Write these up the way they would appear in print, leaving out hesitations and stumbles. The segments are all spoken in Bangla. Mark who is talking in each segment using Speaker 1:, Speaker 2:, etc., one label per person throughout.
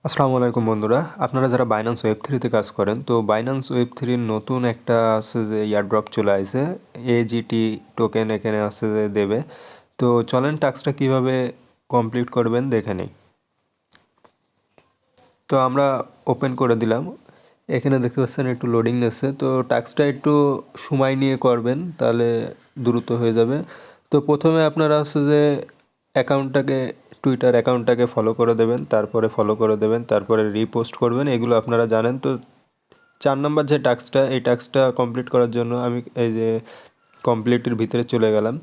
Speaker 1: আসসালামু আলাইকুম বন্ধুরা, আপনারা যারা বাইন্যান্স ওয়েব থ্রিতে কাজ করেন, তো বাইন্যান্স ওয়েব থ্রির নতুন একটা আছে যে ইয়ারড্রপ চলে আসে। এজিটি টোকেন এখানে আছে যে দেবে। তো চলেন টাস্কটা কিভাবে কমপ্লিট করবেন দেখে নিই। তো আমরা ওপেন করে দিলাম। এখানে দেখতে পাচ্ছেন একটু লোডিং নিচ্ছে, তো টাস্কটা একটু সময় নিয়ে করবেন, তাহলে দ্রুত হয়ে যাবে। তো প্রথমে আপনারা আছে যে অ্যাকাউন্টটাকে টুইটার অ্যাকাউন্টটাকে ফলো করে দেবেন, তারপরে ফলো করে দেবেন, তারপরে রিপোস্ট করবেন, এগুলো আপনারা জানেন। তো 4 নম্বর যে টাস্কটা, এই টাস্কটা কমপ্লিট করার জন্য আমি এই যে কমপ্লিটের ভিতরে চলে গেলাম।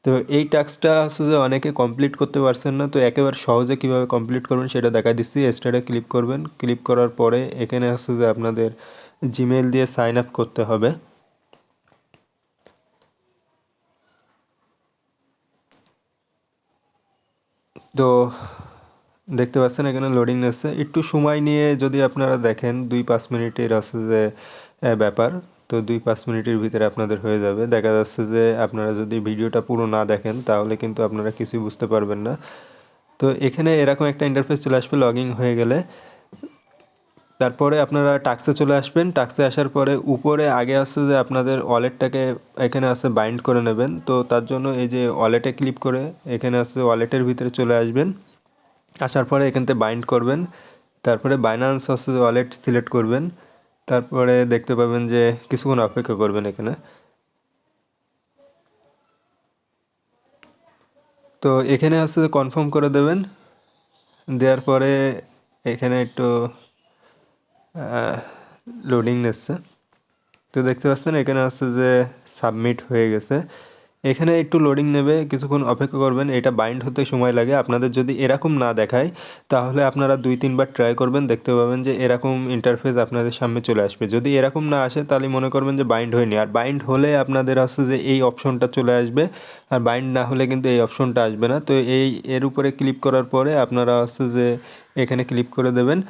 Speaker 1: তো এই টাস্কটা আছে যে অনেকে কমপ্লিট করতে পারছেন না, তো একেবারে সহজে কিভাবে কমপ্লিট করবেন সেটা দেখা দিচ্ছি। স্টার্টে ক্লিক করবেন, ক্লিক করার পরে এখানে আছে যে আপনাদের জিমেইল দিয়ে সাইন আপ করতে হবে। তো দেখতে পাচ্ছেন এখানে লোডিং নিচ্ছে, একটু সময় নিয়ে যদি আপনারা দেখেন 2-5 মিনিটের আছে যে ব্যাপার। তো 2-5 মিনিটের ভিতরে আপনাদের হয়ে যাবে। দেখা যাচ্ছে যে আপনারা যদি ভিডিওটা পুরো না দেখেন তাহলে কিন্তু আপনারা কিছুই বুঝতে পারবেন না। তো এখানে এরকম একটা ইন্টারফেস চলে আসবে লগ ইন হয়ে গেলে। তারপরে আপনারা টাস্কে চলে আসবেন। টাস্কে আসার পরে উপরে আগে আছে যে আপনাদের ওয়ালেটটাকে এখানে আছে বাইন্ড করে নেবেন। তো তার জন্য এই যে ওয়ালেটে ক্লিক করে এখানে আছে ওয়ালেটের ভিতরে চলে আসবেন। আসার পরে এখান থেকে বাইন্ড করবেন, তারপরে বাইন্যান্স হচ্ছে ওয়ালেট সিলেক্ট করবেন। তারপরে দেখতে পাবেন যে কিছুক্ষণ অপেক্ষা করবেন এখানে। তো এখানে আছে কনফার্ম করে দেবেন। দেওয়ার পরে এখানে একটু লোডিং নিচ্ছে। তো দেখতে পাচ্ছেন এখানে আছে যে সাবমিট হয়ে গেছে। এখানে একটু লোডিং নেবে, কিছুক্ষণ অপেক্ষা করবেন, এটা বাইন্ড হতে সময় লাগে। আপনাদের যদি এরকম না দেখায় তাহলে আপনারা 2-3 বার ট্রাই করবেন, দেখতে পাবেন যে এরকম ইন্টারফেস আপনাদের সামনে চলে আসবে। যদি এরকম না আসে তাহলে মনে করবেন যে বাইন্ড হয়নি, আর বাইন্ড হলে আপনাদের আছে যে এই অপশনটা চলে আসবে, আর বাইন্ড না হলে কিন্তু এই অপশনটা আসবে না। তো এর উপরে ক্লিক করার পরে আপনারা আছে যে এখানে ক্লিক করে দেবেন।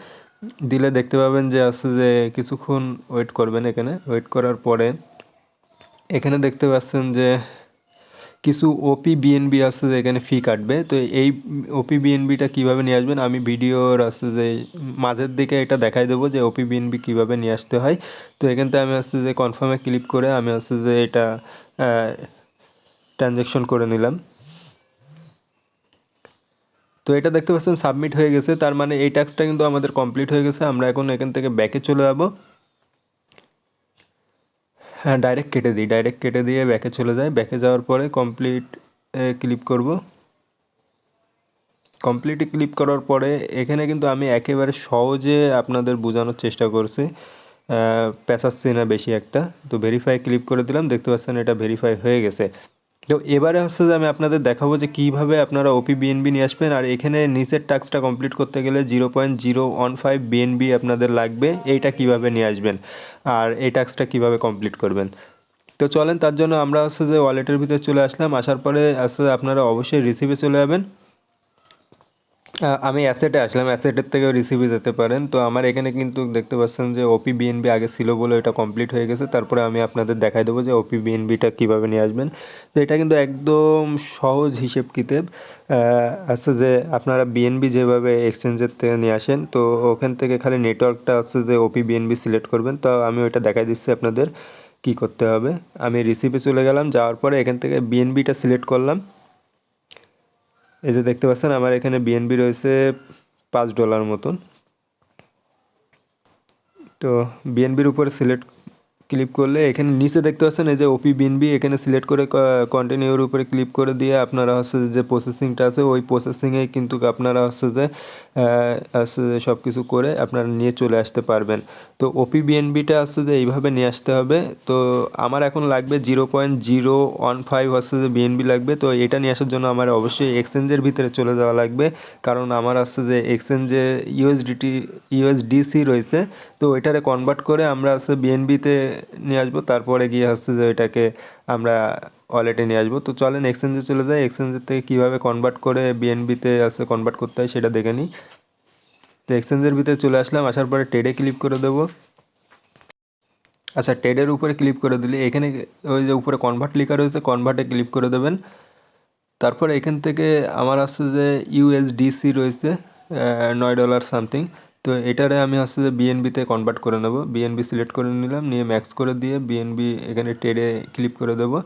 Speaker 1: দিলে দেখতে পাবেন যে আছে যে কিছুক্ষণ ওয়েট করবেন। এখানে ওয়েট করার পরে এখানে দেখতে পাচ্ছেন যে কিছু ওপি বিএনবি আছে যে এখানে ফি কাটবে। তো এই ওপি বিএনবিটা কীভাবে নিয়ে আসবেন আমি ভিডিওর আছে যে মাঝের দিকে এটা দেখাই দেবো যে ওপি বিএনবি কীভাবে নিয়ে আসতে হয়। তো এখান থেকে আমি আসছে যে কনফার্মে ক্লিক করে আমি আসছে যে এটা ট্রানজ্যাকশন করে নিলাম। তো এটা দেখতে পাচ্ছেন সাবমিট হয়ে গেছে, তার মানে এই টাস্কটা কিন্তু আমাদের কমপ্লিট হয়ে গেছে। আমরা এখন এখান থেকে ব্যাকে চলে যাব। হ্যাঁ, ডাইরেক্ট কেটে দিই, ডাইরেক্ট কেটে দিয়ে ব্যাকে চলে যায়। ব্যাকে যাওয়ার পরে কমপ্লিট ক্লিক করব। কমপ্লিটে ক্লিক করার পরে এখানে কিন্তু আমি একেবারে সহজে আপনাদের বোঝানোর চেষ্টা করছি, পেঁচাচ্ছি না বেশি একটা। তো ভেরিফাই ক্লিক করে দিলাম, দেখতে পাচ্ছেন এটা ভেরিফাই হয়ে গেছে। তো এবারে হচ্ছে যে আমি আপনাদের দেখাবো যে কীভাবে আপনারা ওপি বিএনবি নিয়ে আসবেন। আর এখানে নিচের টাস্কটা কমপ্লিট করতে গেলে 0.015 বিএনবি আপনাদের লাগবে, এইটা কিভাবে নিয়ে আসবেন আর এই টাস্কটা কীভাবে কমপ্লিট করবেন। তো চলেন, তার জন্য আমরা হচ্ছে যে ওয়ালেটের ভিতরে চলে আসলাম। আসার পরে আসলে আপনারা অবশ্যই রিসিভে চলে যাবেন। আমি অ্যাসেটে আসলাম, অ্যাসেটের থেকেও রিসিভে যেতে পারেন। তো আমার এখানে কিন্তু দেখতে পাচ্ছেন যে ওপি বিএনবি আগে ছিল বলে এটা কমপ্লিট হয়ে গেছে। তারপরে আমি আপনাদের দেখাই দেবো যে ওপি বিএনবিটা কীভাবে নিয়ে আসবেন। তো এটা কিন্তু একদম সহজ হিসেব কিতাব আছে যে আপনারা বিএনবি যেভাবে এক্সচেঞ্জের থেকে নিয়ে আসেন, তো ওখান থেকে খালি নেটওয়ার্কটা আছে যে ওপি বিএনবি সিলেক্ট করবেন। তো আমি ওইটা দেখাই দিচ্ছি আপনাদের কী করতে হবে। আমি রিসিভে চলে গেলাম, যাওয়ার পরে এখান থেকে বিএনবিটা সিলেক্ট করলাম। এই যে দেখতে পাচ্ছেন আমার এখানে বিএনবি রয়েছে $5 মতন। তো বিএনবির উপরে সিলেক্ট ক্লিক করলে এখানে নিচে দেখতে পাচ্ছেন এই যে ওপি বিএনবি, এখানে সিলেক্ট করে কন্টিনিউর উপরে ক্লিক করে দিয়ে আপনারা হচ্ছে যে প্রসেসিংটা আছে ওই প্রসেসিংয়ে কিন্তু আপনারা হচ্ছে যে সব কিছু করে আপনারা নিয়ে চলে আসতে পারবেন। তো ওপি বিএনবিটা আছে যে এইভাবে নিয়ে আসতে হবে। তো আমার এখন লাগবে 0.015 হচ্ছে যে বিএনবি লাগবে। তো এটা নিয়ে আসার জন্য আমার অবশ্যই এক্সচেঞ্জের ভিতরে চলে যাওয়া লাগবে, কারণ আমার আছে যে এক্সচেঞ্জে ইউএসডিসি রয়েছে। তো এটারে কনভার্ট করে আমরা হচ্ছে বিএনবিতে নিয়ে আসবো, তারপরে গিয়ে হচ্ছে যে এটাকে আমরা ওয়ালেটে নিয়ে আসবো। তো চলেন এক্সচেঞ্জে চলে যাই, এক্সচেঞ্জের থেকে কীভাবে কনভার্ট করে বিএনবিতে আছে কনভার্ট করতে হয় সেটা দেখে নিই। তো এক্সচেঞ্জের ভিতরে চলে আসলাম, আসার পরে ট্রেডে ক্লিক করে দেবো। আচ্ছা, ট্রেডের উপরে ক্লিক করে দিলে এখানে ওই যে উপরে কনভার্ট লেখা রয়েছে, কনভার্টে ক্লিক করে দেবেন। তারপরে এখান থেকে আমার আছে যে ইউএসডিসি রয়েছে, $9 সামথিং। তো এটারে আমি হচ্ছে যে বিএনবিতে কনভার্ট করে নেব। বিএনবি সিলেক্ট করে নিলাম, নিয়ে ম্যাক্স করে দিয়ে বিএনবি এখানে টেরে ক্লিক করে দেবো।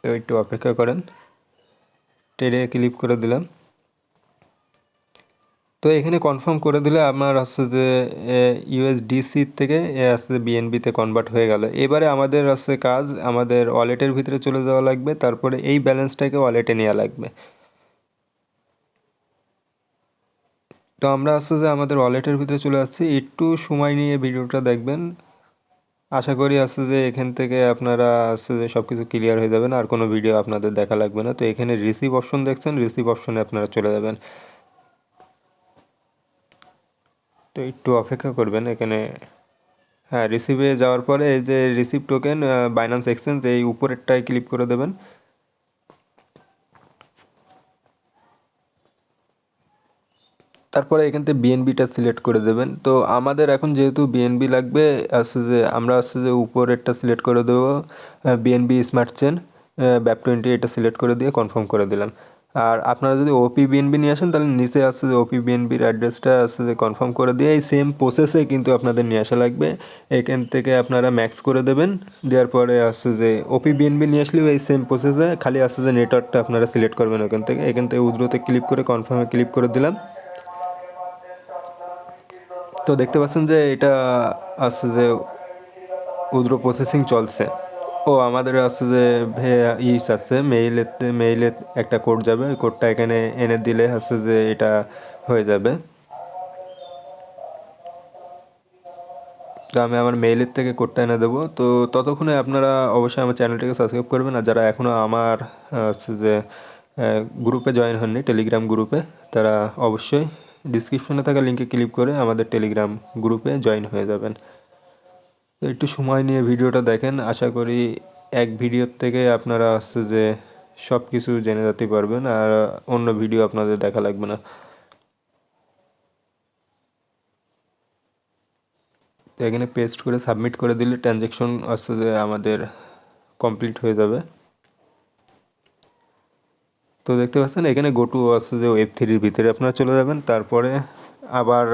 Speaker 1: তো একটু অপেক্ষা করেন, টেরে ক্লিক করে দিলাম। তো এখানে কনফার্ম করে দিলে আমার হচ্ছে যে ইউএসডিসি থেকে হচ্ছে বিএনবিতে কনভার্ট হয়ে গেল। এবারে আমাদের হচ্ছে কাজ, আমাদের ওয়ালেটের ভিতরে চলে যাওয়া লাগবে, তারপরে এই ব্যালেন্সটাকে ওয়ালেটে নেওয়া লাগবে। তো আমরা হচ্ছে যে আমাদের ওয়ালেটের ভিতরে চলে যাচ্ছি, একটু সময় নিয়ে ভিডিওটা দেখবেন। আশা করি আছে যে এখান থেকে আপনারা আছে যে সব কিছু ক্লিয়ার হয়ে যাবেন, আর কোনো ভিডিও আপনাদের দেখা লাগবে না। তো এখানে রিসিভ অপশন দেখছেন, রিসিভ অপশনে আপনারা চলে যাবেন। তো একটু অপেক্ষা করবেন এখানে। হ্যাঁ, রিসিভে যাওয়ার পরে এই যে রিসিভ টোকেন বাইন্যান্স এক্সচেঞ্জ, এই উপরেরটায় ক্লিক করে দেবেন। তারপরে এখান থেকে বিএনবিটা সিলেক্ট করে দেবেন। তো আমাদের এখন যেহেতু বিএনবি লাগবে, আছে যে আমরা আছে যে উপরেরটা সিলেক্ট করে দেবো, বিএনবি স্মার্ট চেন BAP20, এটা সিলেক্ট করে দিয়ে কনফার্ম করে দিলাম। আর আপনারা যদি ওপি বিএনবি নিয়ে আসেন, তাহলে নিচে আছে যে ওপি বিএনবির অ্যাড্রেসটা আছে যে কনফার্ম করে দিয়ে এই সেম প্রসেসে কিন্তু আপনাদের নিয়ে আসা লাগবে। এখান থেকে আপনারা ম্যাক্স করে দেবেন, দেওয়ার পরে আছে যে ওপি বিএনবি নিয়ে আসলেও এই সেম প্রসেসে, খালি আছে যে নেটওয়ার্কটা আপনারা সিলেক্ট করবেন ওখান থেকে। এখান থেকে উইথড্রোতে ক্লিক করে কনফার্মে ক্লিক করে দিলাম। তো দেখতে পাচ্ছেন যে এটা আছে যে উইথড্র প্রসেসিং চলছে। ও আমাদের আছে যে আছে মেইলে একটা কোড যাবে, ওই কোডটা এখানে এনে দিলে আছে যে এটা হয়ে যাবে। তো আমি আমার মেইলের থেকে কোডটা এনে দেবো। তো ততক্ষণে আপনারা অবশ্যই আমার চ্যানেলটাকে সাবস্ক্রাইব করবেন, আর যারা এখনও আমার হচ্ছে যে গ্রুপে জয়েন হননি, টেলিগ্রাম গ্রুপে, তারা অবশ্যই ডিসক্রিপশনে থাকা লিঙ্কে ক্লিক করে আমাদের টেলিগ্রাম গ্রুপে জয়েন হয়ে যাবেন। তো একটু সময় নিয়ে ভিডিওটা দেখেন, আশা করি এক ভিডিওর থেকে আপনারা হচ্ছে যে সব কিছু জেনে যেতে পারবেন, আর অন্য ভিডিও আপনাদের দেখা লাগবে না। তো এখানে পেস্ট করে সাবমিট করে দিলে ট্রানজ্যাকশন হচ্ছে যে আমাদের কমপ্লিট হয়ে যাবে। তো দেখতে পাচ্ছেন এখানে গো টু আছে যে Web3 ভিতরে আপনারা চলে যাবেন, তারপরে আবার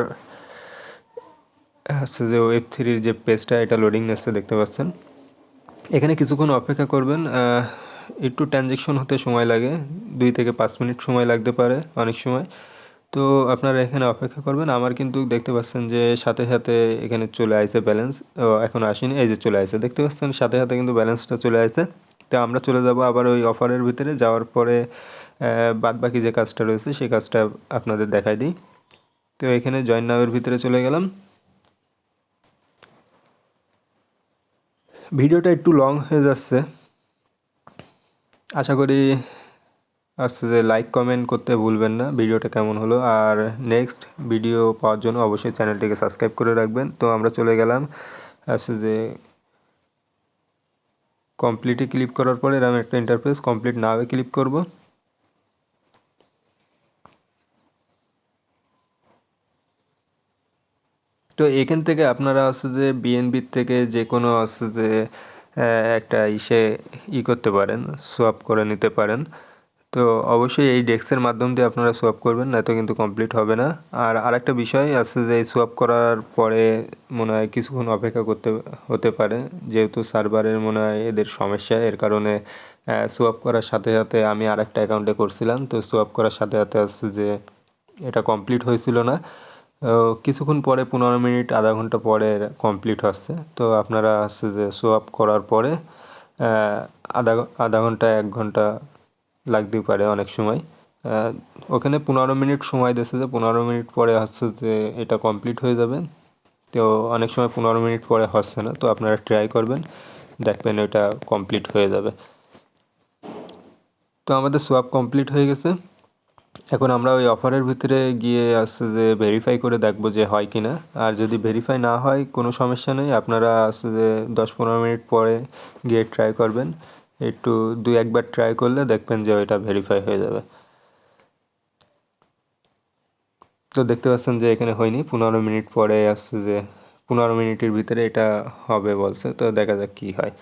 Speaker 1: হচ্ছে যে Web3 যে পেজটা, এটা লোডিং নিচ্ছে দেখতে পাচ্ছেন। এখানে কিছুক্ষণ অপেক্ষা করবেন, একটু ট্রানজ্যাকশন হতে সময় লাগে, 2 থেকে 5 মিনিট সময় লাগতে পারে অনেক সময়। তো আপনারা এখানে অপেক্ষা করবেন। আমার কিন্তু দেখতে পাচ্ছেন যে সাথে সাথে এখানে চলে আসে ব্যালেন্স, এখন আসেনি, এই যে চলে আসে, দেখতে পাচ্ছেন সাথে সাথে কিন্তু ব্যালেন্সটা চলে আসে। তো আমরা চলে যাব আবার ওই অফারের ভিতরে, যাওয়ার পরে বাদ বাকি যে কাজটা রয়েছে সেই কাজটা আপনাদের দেখাই দিই। তো এখানে জয়েন নাওয়ের ভিতরে চলে গেলাম। ভিডিওটা একটু লং হয়ে যাচ্ছে, আশা করি আচ্ছা যে লাইক কমেন্ট করতে ভুলবেন না ভিডিওটা কেমন হলো। আর নেক্সট ভিডিও পাওয়ার জন্য অবশ্যই চ্যানেলটিকে সাবস্ক্রাইব করে রাখবেন। তো আমরা চলে গেলাম আচ্ছা যে কমপ্লিটে ক্লিক করার পরে এরকম একটা ইন্টারফেস, কমপ্লিট নাওয়ে ক্লিক করব। তো এখান থেকে আপনারা আছে যে বিএনবির থেকে যে কোনো আছে যে একটা করতে পারেন, সোয়াপ করে নিতে পারেন। তো অবশ্যই এই ডেস্কের মাধ্যম দিয়ে আপনারা সোয়াপ করবেন, নয়তো কিন্তু কমপ্লিট হবে না। আর আরেকটা বিষয় আছে যে সোয়াপ করার পরে মনে হয় কিছুক্ষণ অপেক্ষা করতে হতে পারে, যেহেতু সার্ভারের মনে হয় এদের সমস্যা, এর কারণে সোয়াপ করার সাথে সাথে আমি আরেকটা অ্যাকাউন্টে করছিলাম, তো সোয়াপ করার সাথে সাথে আছে যে এটা কমপ্লিট হয়েছিল না। কিছুক্ষণ পরে 15 মিনিট আধা ঘন্টা পরে কমপ্লিট হচ্ছে। তো আপনারা হচ্ছে যে সোয়াপ করার পরে আধা আধা ঘন্টা 1 ঘন্টা লাগতেই পারে অনেক সময়। ওখানে 15 মিনিট সময় দিয়েছে, যে 15 মিনিট পরে হচ্ছে যে এটা কমপ্লিট হয়ে যাবে। তো অনেক সময় 15 মিনিট পরে হচ্ছে না, তো আপনারা ট্রাই করবেন, দেখবেন এটা কমপ্লিট হয়ে যাবে। তো আমাদের সোয়াপ কমপ্লিট হয়ে গেছে। এখন আমরা ওই অফারের ভিতরে গিয়ে আসছে যে ভেরিফাই করে দেখবো যে হয় কি না। আর যদি ভেরিফাই না হয় কোনো সমস্যা নেই, আপনারা আসছে যে 10-15 মিনিট পরে গিয়ে ট্রাই করবেন। একটু 2-1 বার ট্রাই করলে দেখবেন যে ওইটা ভেরিফাই হয়ে যাবে। তো দেখতে পাচ্ছেন যে এখানে হয়নি, 15 মিনিট পরে আসছে যে 15 মিনিটের ভিতরে এটা হবে বলছে। তো দেখা যাক কী হয়।